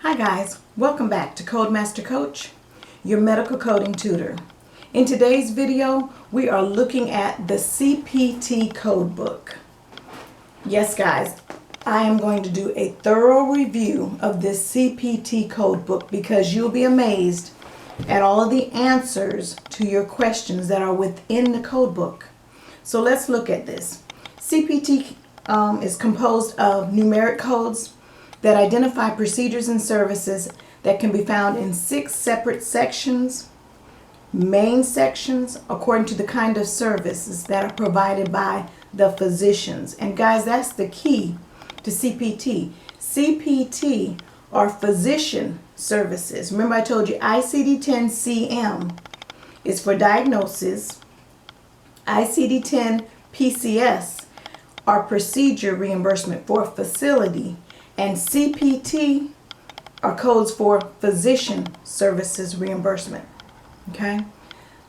Hi guys, welcome back to Codemaster Coach, your medical coding tutor. In today's video, we are looking at the Cpt Code Book. Yes guys, I am going to do a thorough review of this Cpt Code Book because you'll be amazed at all of the answers to your questions that are within the code book. So let's look at this. Cpt is composed of numeric codes that identify procedures and services that can be found in 6 separate sections, main sections, according to the kind of services that are provided by the physicians. And guys, that's the key to CPT. CPT are physician services. Remember I told you ICD-10-CM is for diagnosis, ICD-10-PCS are procedure reimbursement for facility, and CPT are codes for physician services reimbursement. Okay?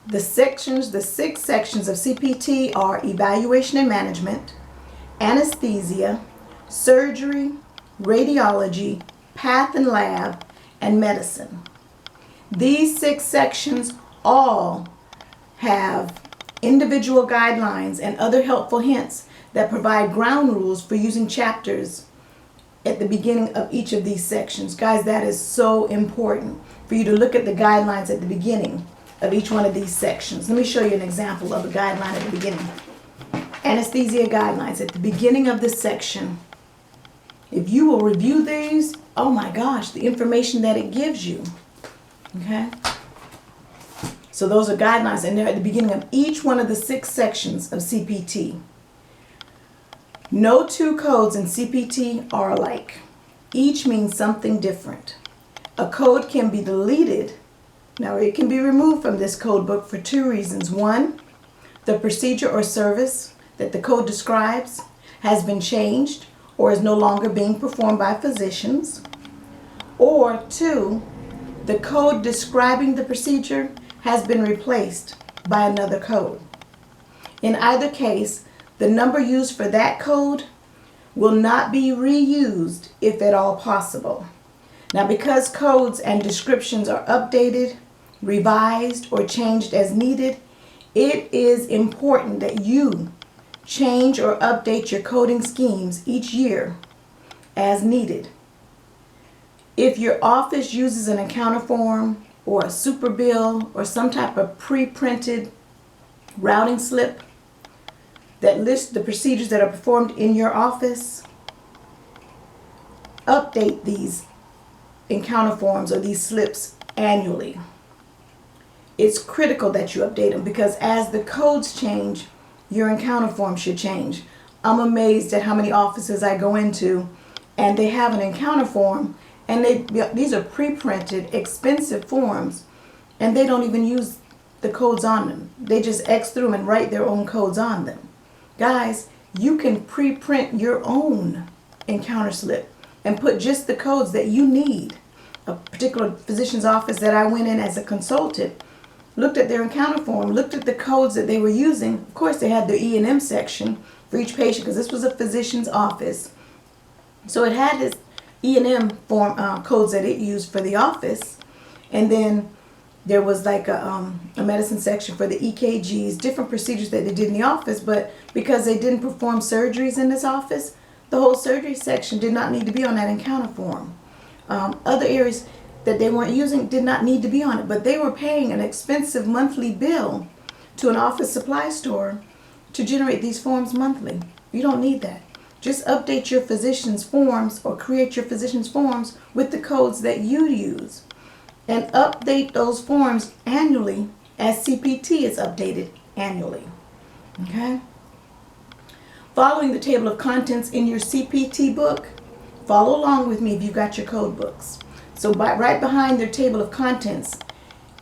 The 6 sections of CPT are evaluation and management, anesthesia, surgery, radiology, path and lab, and medicine. These 6 sections all have individual guidelines and other helpful hints that provide ground rules for using chapters at the beginning of each of these sections. Guys, that is so important for you to look at the guidelines at the beginning of each one of these sections. Let me show you an example of a guideline at the beginning. Anesthesia guidelines at the beginning of this section. If you will review these, oh my gosh, the information that it gives you. Okay? So those are guidelines, and they're at the beginning of each one of the 6 sections of CPT. No 2 codes in CPT are alike. Each means something different. A code can be deleted. Now it can be removed from this code book for 2 reasons. 1, the procedure or service that the code describes has been changed or is no longer being performed by physicians. Or 2, the code describing the procedure has been replaced by another code. In either case, the number used for that code will not be reused if at all possible. Now, because codes and descriptions are updated, revised, or changed as needed, it is important that you change or update your coding schemes each year as needed. If your office uses an encounter form or a super bill or some type of pre-printed routing slip that lists the procedures that are performed in your office, update these encounter forms or these slips annually. It's critical that you update them because as the codes change, your encounter form should change. I'm amazed at how many offices I go into and they have an encounter form and these are pre-printed, expensive forms, and they don't even use the codes on them. They just X through them and write their own codes on them. Guys, you can pre-print your own encounter slip and put just the codes that you need. A particular physician's office that I went in as a consultant looked at their encounter form, looked at the codes that they were using. Of course, they had their E&M section for each patient because this was a physician's office. So it had its E&M form codes that it used for the office. And then there was like a medicine section for the EKGs, different procedures that they did in the office, but because they didn't perform surgeries in this office, the whole surgery section did not need to be on that encounter form. Other areas that they weren't using did not need to be on it, but they were paying an expensive monthly bill to an office supply store to generate these forms monthly. You don't need that. Just update your physician's forms or create your physician's forms with the codes that you use. And update those forms annually as CPT is updated annually. Okay? Following the table of contents in your CPT book, follow along with me if you've got your code books. So right behind their table of contents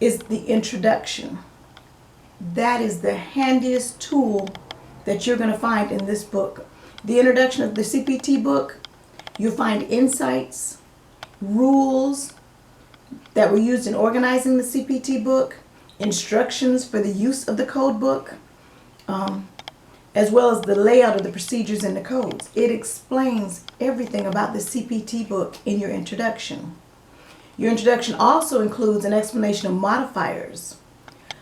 is the introduction. That is the handiest tool that you're going to find in this book. The introduction of the CPT book, you'll find insights, rules that were used in organizing the CPT book, instructions for the use of the code book, as well as the layout of the procedures and the codes. It explains everything about the Cpt book in your introduction. Your introduction also includes an explanation of modifiers,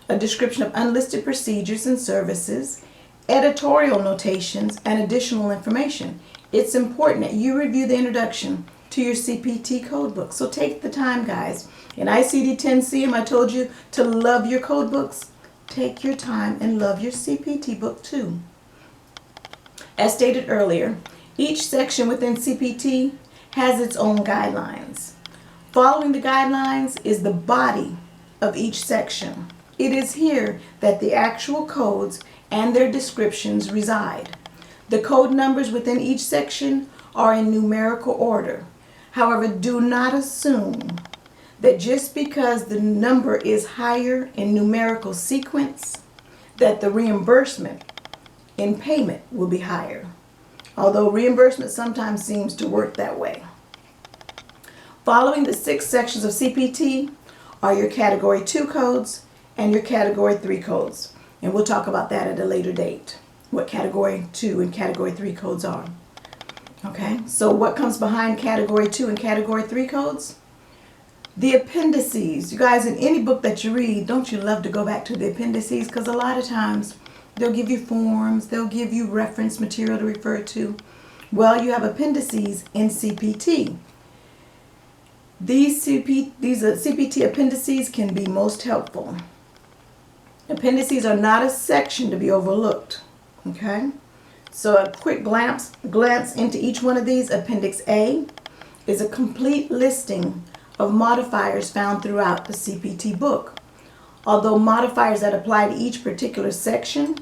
a description of unlisted procedures and services, editorial notations, and additional information. It's important that you review the introduction to your CPT code book. So take the time, guys. In ICD-10-CM, I told you to love your code books. Take your time and love your CPT book too. As stated earlier, each section within CPT has its own guidelines. Following the guidelines is the body of each section. It is here that the actual codes and their descriptions reside. The code numbers within each section are in numerical order. However, do not assume that just because the number is higher in numerical sequence, that the reimbursement in payment will be higher. Although reimbursement sometimes seems to work that way. Following the 6 sections of CPT are your Category 2 codes and your Category 3 codes. And we'll talk about that at a later date, what Category 2 and Category 3 codes are. Okay, so what comes behind Category 2 and Category 3 codes? The appendices. You guys, in any book that you read, don't you love to go back to the appendices? Because a lot of times they'll give you forms, they'll give you reference material to refer to. Well, you have appendices in CPT. These CPT appendices can be most helpful. Appendices are not a section to be overlooked. Okay? So a quick glance into each one of these. Appendix A is a complete listing of modifiers found throughout the CPT book. Although modifiers that apply to each particular section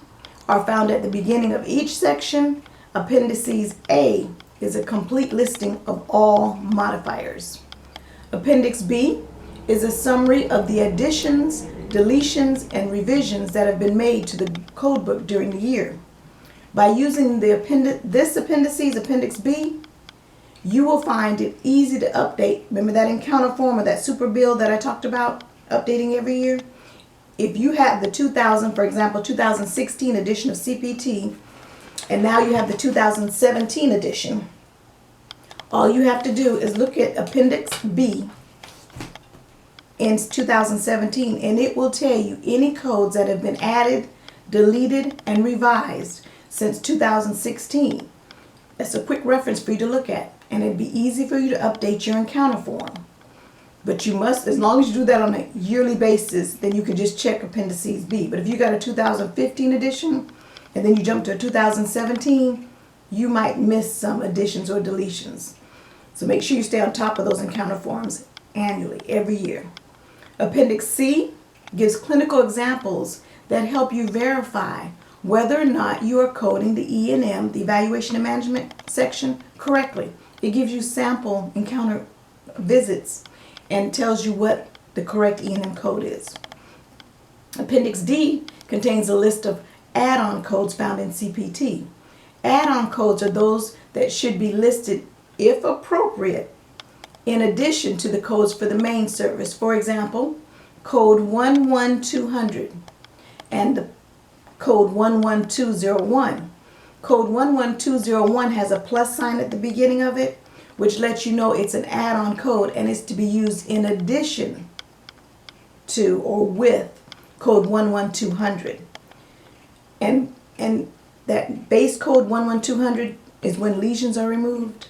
are found at the beginning of each section, Appendices A is a complete listing of all modifiers. Appendix B is a summary of the additions, deletions, and revisions that have been made to the code book during the year. By using this appendices, Appendix B, you will find it easy to update. Remember that encounter form or that super bill that I talked about, updating every year? If you have the 2016 edition of CPT, and now you have the 2017 edition, all you have to do is look at Appendix B in 2017, and it will tell you any codes that have been added, deleted, and revised since 2016. That's a quick reference for you to look at, and it'd be easy for you to update your encounter form. But you must, as long as you do that on a yearly basis, then you can just check Appendices B. But if you got a 2015 edition, and then you jump to a 2017, you might miss some additions or deletions. So make sure you stay on top of those encounter forms annually, every year. Appendix C gives clinical examples that help you verify whether or not you are coding the E&M, the Evaluation and Management section, correctly. It gives you sample encounter visits and tells you what the correct E&M code is. Appendix D contains a list of add-on codes found in CPT. Add-on codes are those that should be listed, if appropriate, in addition to the codes for the main service. For example, code 11200 and the code 11201. Code 11201 has a plus sign at the beginning of it, which lets you know it's an add-on code and is to be used in addition to or with code 11200. And that base code 11200 is when lesions are removed,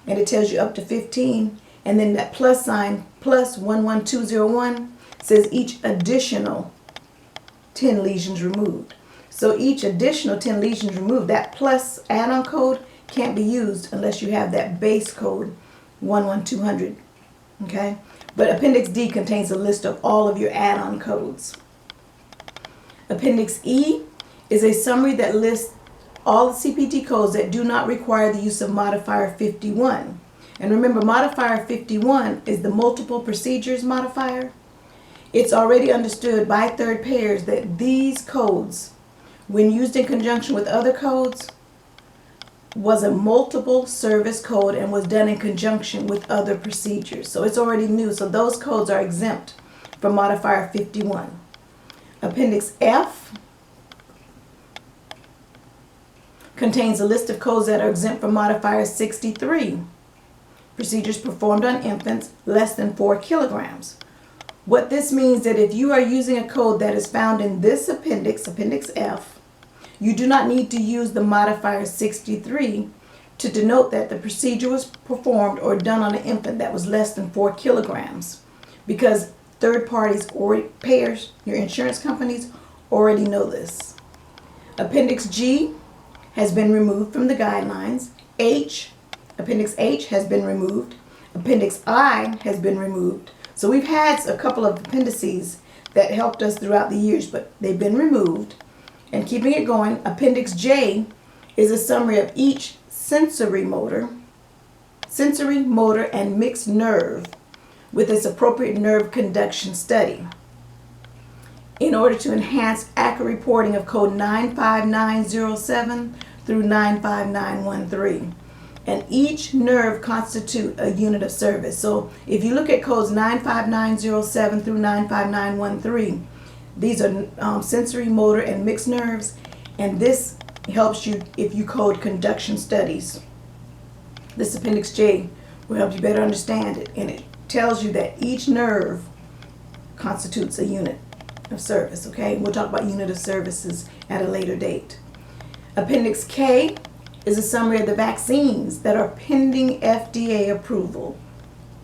and it tells you up to 15. And then that plus sign, plus 11201, says each additional 10 lesions removed. So each additional 10 lesions removed, that plus add-on code can't be used unless you have that base code 11200. Okay? But Appendix D contains a list of all of your add-on codes. Appendix E is a summary that lists all the CPT codes that do not require the use of modifier 51. And remember, modifier 51 is the multiple procedures modifier. It's already understood by third payers that these codes, when used in conjunction with other codes, was a multiple service code and was done in conjunction with other procedures. So it's already new. So those codes are exempt from modifier 51. Appendix F contains a list of codes that are exempt from modifier 63. procedures performed on infants less than 4 kilograms. What this means that if you are using a code that is found in this appendix, Appendix F, you do not need to use the modifier 63 to denote that the procedure was performed or done on an infant that was less than 4 kilograms, because third parties or payers, your insurance companies, already know this. Appendix G has been removed from the guidelines. Appendix H has been removed. Appendix I has been removed. So we've had a couple of appendices that helped us throughout the years, but they've been removed. And keeping it going, Appendix J is a summary of each sensory motor, and mixed nerve with its appropriate nerve conduction study in order to enhance accurate reporting of code 95907 through 95913. And each nerve constitutes a unit of service. So if you look at codes 95907 through 95913, these are sensory, motor, and mixed nerves, and this helps you if you code conduction studies. This Appendix J will help you better understand it, and it tells you that each nerve constitutes a unit of service, okay? We'll talk about unit of services at a later date. Appendix K is a summary of the vaccines that are pending FDA approval.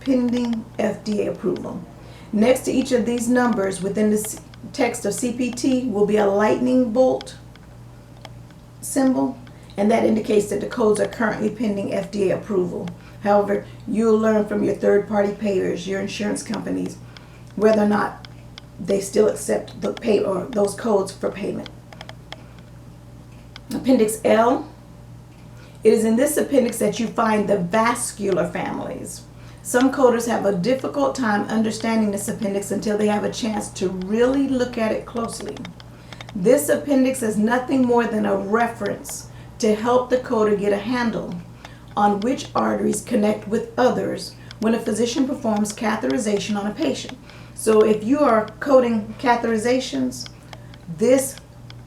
Pending FDA approval. Next to each of these numbers within the text of CPT will be a lightning bolt symbol, and that indicates that the codes are currently pending FDA approval. However, you'll learn from your third-party payers, your insurance companies, whether or not they still accept the pay or those codes for payment. Appendix L. It is in this appendix that you find the vascular families. Some coders have a difficult time understanding this appendix until they have a chance to really look at it closely. This appendix is nothing more than a reference to help the coder get a handle on which arteries connect with others when a physician performs catheterization on a patient. So if you are coding catheterizations, this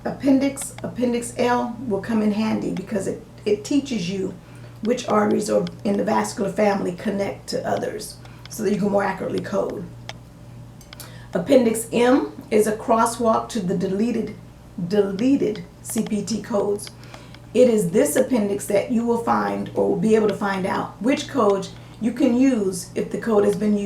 appendix, Appendix L, will come in handy because it teaches you which arteries are in the vascular family connect to others so that you can more accurately code. Appendix M is a crosswalk to the deleted CPT codes. It is this appendix that you will find or will be able to find out which codes you can use if the code has been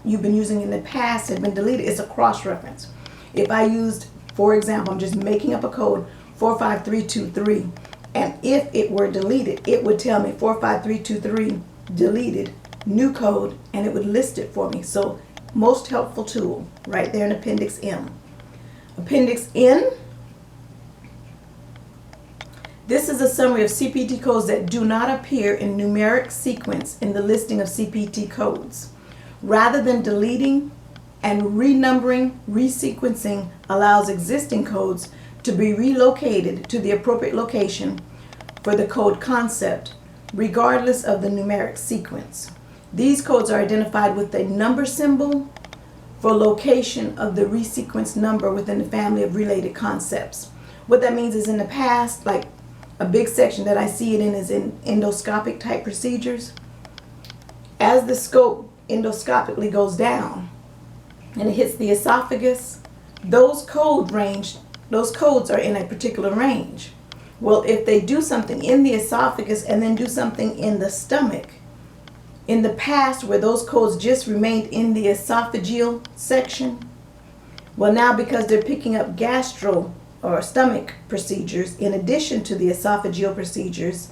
you've been using in the past has been deleted. It's a cross-reference. If I used, for example, I'm just making up a code 45323, and if it were deleted, it would tell me 45323 deleted, new code, and it would list it for me. So most helpful tool right there in Appendix M. Appendix N. This is a summary of CPT codes that do not appear in numeric sequence in the listing of CPT codes. Rather than deleting and renumbering, resequencing allows existing codes to be relocated to the appropriate location for the code concept, regardless of the numeric sequence. These codes are identified with a number symbol for location of the resequenced number within the family of related concepts. What that means is in the past, like a big section that I see it in is in endoscopic type procedures. As the scope endoscopically goes down and it hits the esophagus, those codes are in a particular range. Well, if they do something in the esophagus and then do something in the stomach, in the past where those codes just remained in the esophageal section, well now because they're picking up gastro or stomach procedures in addition to the esophageal procedures,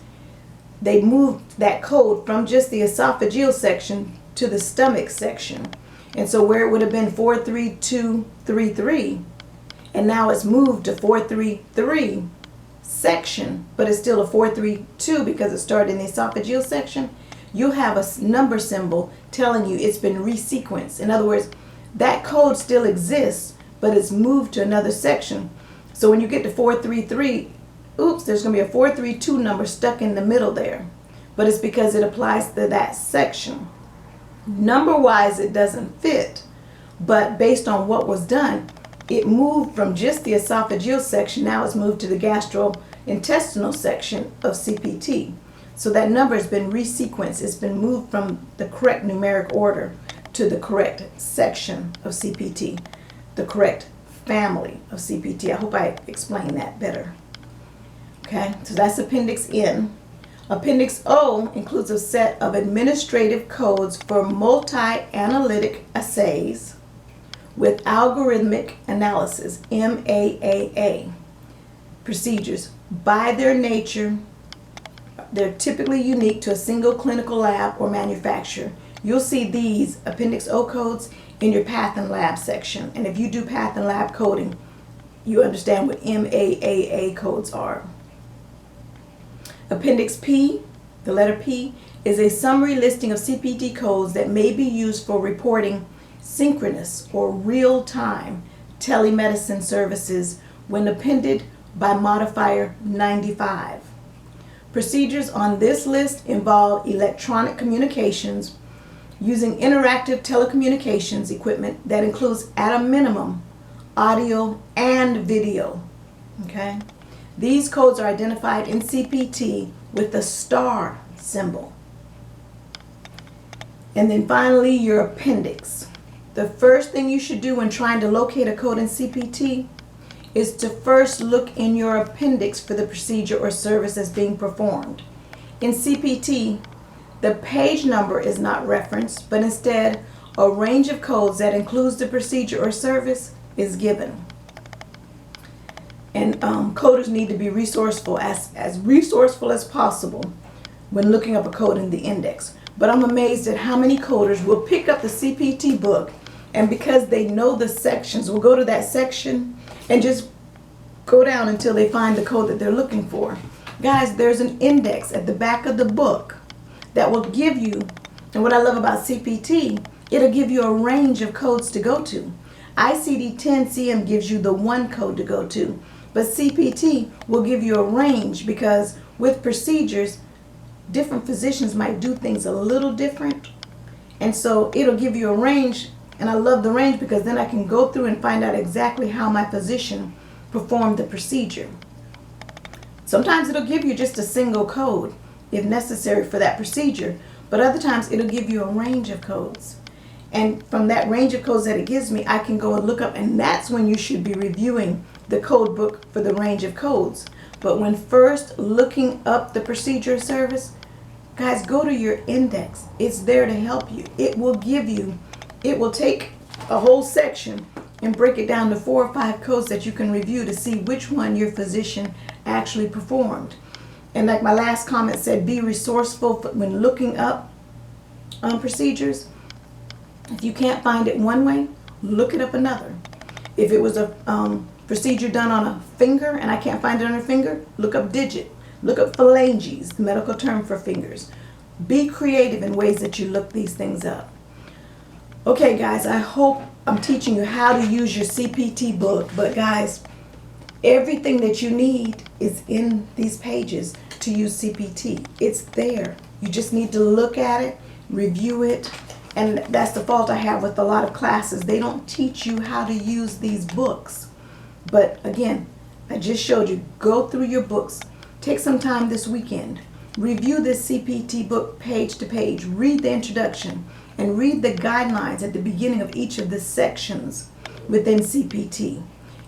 they moved that code from just the esophageal section to the stomach section. And so where it would have been 43233, and now it's moved to 433 section, but it's still a 432 because it started in the esophageal section, you have a number symbol telling you it's been resequenced. In other words, that code still exists, but it's moved to another section. So when you get to 433, oops, there's going to be a 432 number stuck in the middle there. But it's because it applies to that section. Number-wise, it doesn't fit, but based on what was done, it moved from just the esophageal section, now it's moved to the gastrointestinal section of CPT. So that number has been resequenced. It's been moved from the correct numeric order to the correct section of CPT, the correct family of CPT. I hope I explained that better. Okay, so that's Appendix N. Appendix O includes a set of administrative codes for multi-analytic assays with algorithmic analysis, MAAA, procedures. By their nature, they're typically unique to a single clinical lab or manufacturer. You'll see these Appendix O codes in your Path and Lab section. And if you do Path and Lab coding, you understand what MAAA codes are. Appendix P, the letter P, is a summary listing of CPT codes that may be used for reporting synchronous or real-time telemedicine services when appended by modifier 95. Procedures on this list involve electronic communications using interactive telecommunications equipment that includes, at a minimum, audio and video. Okay? These codes are identified in CPT with the star symbol. And then finally, your appendix. The first thing you should do when trying to locate a code in CPT is to first look in your appendix for the procedure or service that's being performed. In CPT, the page number is not referenced, but instead a range of codes that includes the procedure or service is given. And coders need to be resourceful, as resourceful as possible when looking up a code in the index. But I'm amazed at how many coders will pick up the CPT book, and because they know the sections, will go to that section and just go down until they find the code that they're looking for. Guys, there's an index at the back of the book that will give you, and what I love about CPT, it'll give you a range of codes to go to. ICD-10-CM gives you the one code to go to, but CPT will give you a range because with procedures, different physicians might do things a little different. And so it'll give you a range, and I love the range because then I can go through and find out exactly how my physician performed the procedure. Sometimes it'll give you just a single code if necessary for that procedure, but other times it'll give you a range of codes. And from that range of codes that it gives me, I can go and look up, and that's when you should be reviewing the code book for the range of codes. But when first looking up the procedure service, guys, go to your index. It's there to help you. It will take a whole section and break it down to 4 or 5 codes that you can review to see which one your physician actually performed. And like my last comment said, be resourceful when looking up procedures. If you can't find it one way, look it up another. If it was a procedure done on a finger and I can't find it on a finger, look up digit. Look up phalanges, the medical term for fingers. Be creative in ways that you look these things up. Okay, guys, I hope I'm teaching you how to use your CPT book. But guys, everything that you need is in these pages to use CPT. It's there. You just need to look at it, review it. And that's the fault I have with a lot of classes. They don't teach you how to use these books. But again, I just showed you. Go through your books. Take some time this weekend. Review this CPT book page to page. Read the introduction and read the guidelines at the beginning of each of the sections within CPT.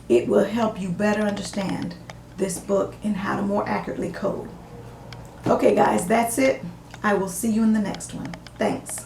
It will help you better understand this book and how to more accurately code. Okay, guys, that's it. I will see you in the next one. Thanks.